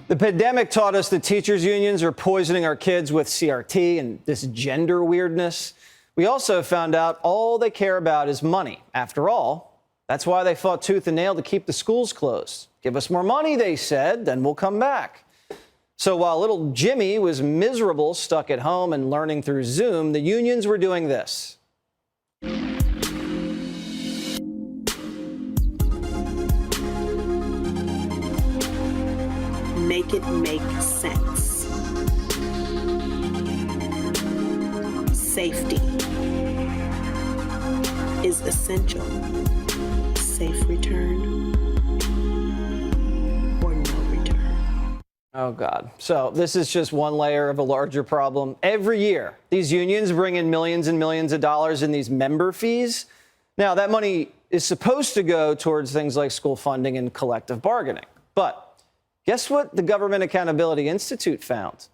The pandemic taught us that teachers' unions are poisoning our kids with CRT and this gender weirdness. We also found out all they care about is money. After all, that's why they fought tooth and nail to keep the schools closed. Give us more money, they said, then we'll come back. So while little Jimmy was miserable, stuck at home and learning through Zoom, the unions were doing this. Make it make sense. Safety is essential. Safe return or no return. Oh, God. So this is just one layer of a larger problem. Every year, these unions bring in millions and millions of dollars in these member fees. Now, that money is supposed to go towards things like school funding and collective bargaining. But guess what the Government Accountability Institute found?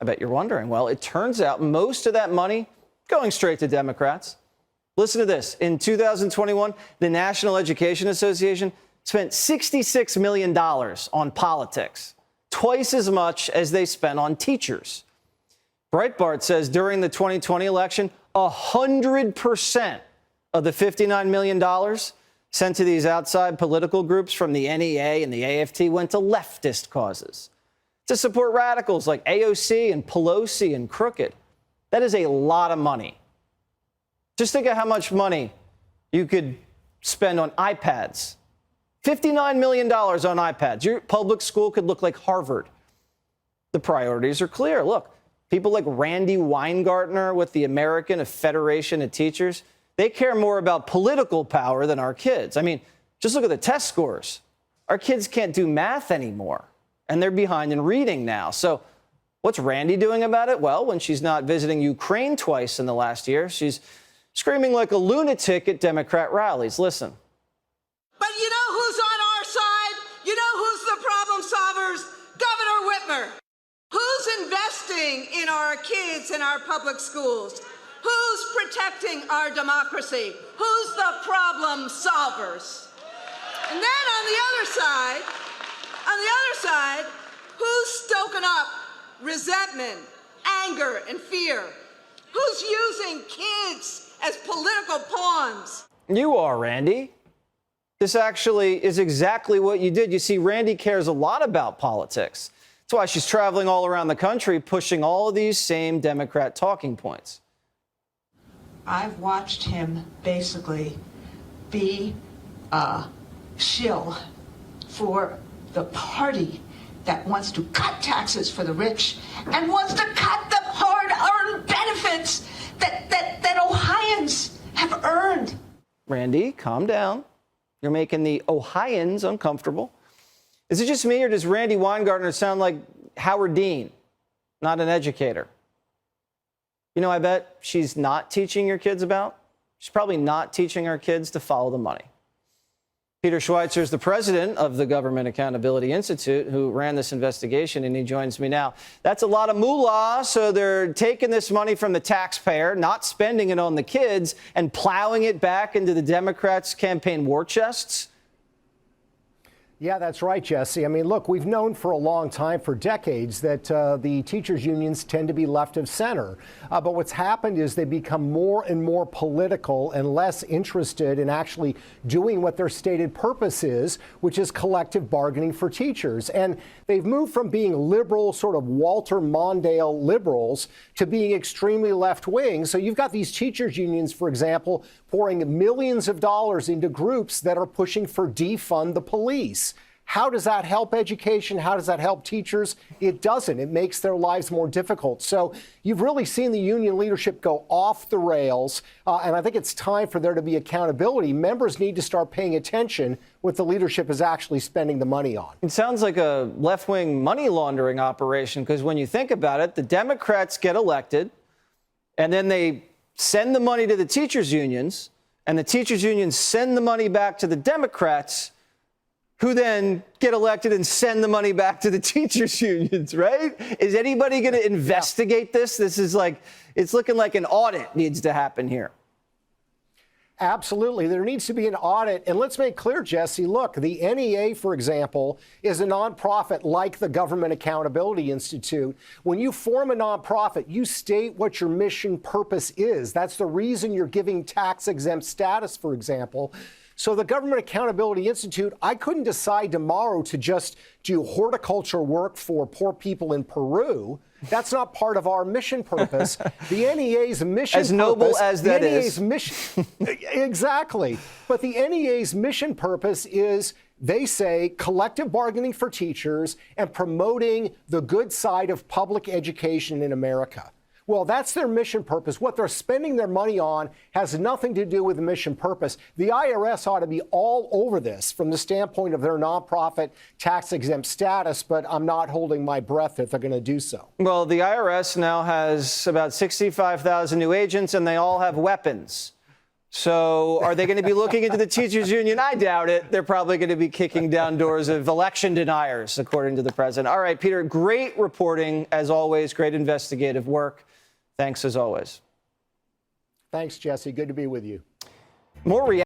I bet you're wondering. Well, it turns out most of that money going straight to Democrats. Listen to this. In 2021, the National Education Association spent $66 million on politics, twice as much as they spent on teachers. Breitbart says during the 2020 election, 100% of the $59 million sent to these outside political groups from the NEA and the AFT went to leftist causes to support radicals like AOC and Pelosi and Crooked. That is a lot of money. Just think of how much money you could spend on iPads. $59 million on iPads. Your public school could look like Harvard. The priorities are clear. Look, people like Randy Weingartner with the American Federation of Teachers, they care more about political power than our kids. I mean, just look at the test scores. Our kids can't do math anymore, and they're behind in reading now. So what's Randy doing about it? Well, when she's not visiting Ukraine twice in the last year, she's screaming like a lunatic at Democrat rallies. Listen. But you know who's on our side? You know who's the problem solvers? Governor Whitmer. Who's investing in our kids in our public schools? Who's protecting our democracy? Who's the problem solvers? And then on the other side, who's stoking up resentment, anger, and fear? Who's using kids as political pawns? You are, Randy. This actually is exactly what you did. You see, Randy cares a lot about politics. That's why she's traveling all around the country pushing all of these same Democrat talking points. I've watched him basically be a shill for the party that wants to cut taxes for the rich and wants to cut the hard-earned benefits that Ohioans have earned. Randy, calm down. You're making the Ohioans uncomfortable. Is it just me, or does Randy Weingartner sound like Howard Dean, not an educator? You know, I bet she's not teaching your kids about. She's probably not teaching our kids to follow the money. Peter Schweitzer is the president of the Government Accountability Institute, who ran this investigation, and he joins me now. That's a lot of moolah, so they're taking this money from the taxpayer, not spending it on the kids, and plowing it back into the Democrats' campaign war chests. Yeah, that's right, Jesse. I mean, look, we've known for a long time, for decades, that the teachers' unions tend to be left of center. But what's happened is they become more and more political and less interested in actually doing what their stated purpose is, which is collective bargaining for teachers. And they've moved from being liberal, sort of Walter Mondale liberals, to being extremely left-wing. So you've got these teachers' unions, for example, pouring millions of dollars into groups that are pushing for defund the police. How does that help education? How does that help teachers? It doesn't. It makes their lives more difficult. So you've really seen the union leadership go off the rails, and I think it's time for there to be accountability. Members need to start paying attention what the leadership is actually spending the money on. It sounds like a left-wing money laundering operation, because when you think about it, the Democrats get elected, and then they send the money to the teachers' unions, and the teachers' unions send the money back to the Democrats, who then get elected and send the money back to the teachers' unions, right? Is anybody going to investigate this? This is like, it's looking like an audit needs to happen here. Absolutely. There needs to be an audit. And let's make clear, Jesse, look, the NEA, for example, is a nonprofit like the Government Accountability Institute. When you form a nonprofit, you state what your mission purpose is. That's the reason you're giving tax-exempt status, for example. So the Government Accountability Institute, I couldn't decide tomorrow to just do horticulture work for poor people in Peru. That's not part of our mission purpose. The NEA's mission as noble purpose, as that the NEA's is. mission, exactly. But the NEA's mission purpose is, they say, collective bargaining for teachers and promoting the good side of public education in America. Well, that's their mission purpose. What they're spending their money on has nothing to do with the mission purpose. The IRS ought to be all over this from the standpoint of their nonprofit tax-exempt status, but I'm not holding my breath that they're going to do so. Well, the IRS now has about 65,000 new agents, and they all have weapons. So are they going to be looking into the teachers union? I doubt it. They're probably going to be kicking down doors of election deniers, according to the president. All right, Peter, great reporting, as always, great investigative work. Thanks, as always. Thanks, Jesse. Good to be with you. More